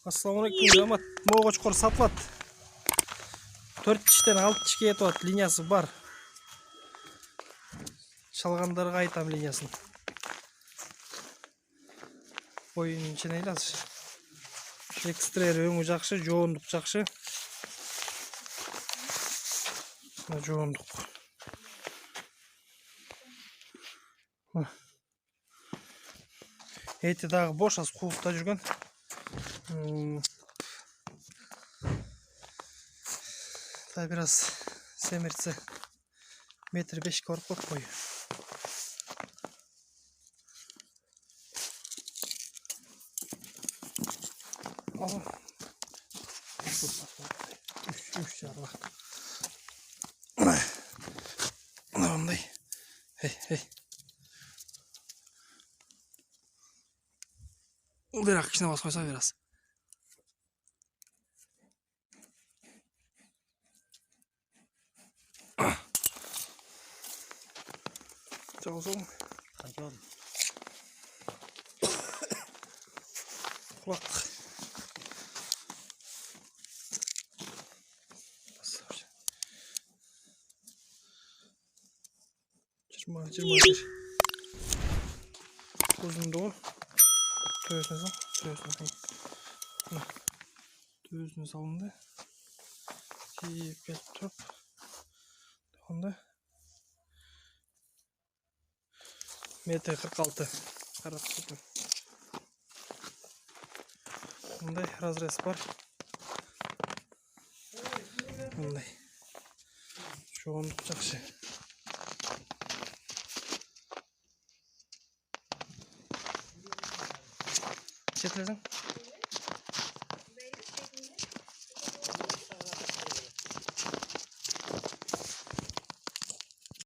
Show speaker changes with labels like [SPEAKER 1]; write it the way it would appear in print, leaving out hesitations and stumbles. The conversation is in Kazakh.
[SPEAKER 1] Assalamualaikum Жамат. Моға чұқыр сатылады. 4 тіштен 6 тішке етуат линиясы бар. Шалғандарға айтам линиясын. Ойын ішін айласы. Экстрер өңі жақшы, жоғындық жақшы. Жоғындық. Эти дағы бош, аз қуықта жүрген. Та biraz semirtse метр 5 корп қой. Үш жарла. Мынандай. Hey. Ылдырақ кішіне бас қойса biraz. Çoğusun.
[SPEAKER 2] Kaçalım.
[SPEAKER 1] Kulak. Çırma. Uzunluğu. Töğüsünü salındı. Kiyip gelip durup. Onda. Метр 46. Қарап тұрдым. Мұндай разрез бар. Мұндай. Жоғындық жақсы. Жетілесің?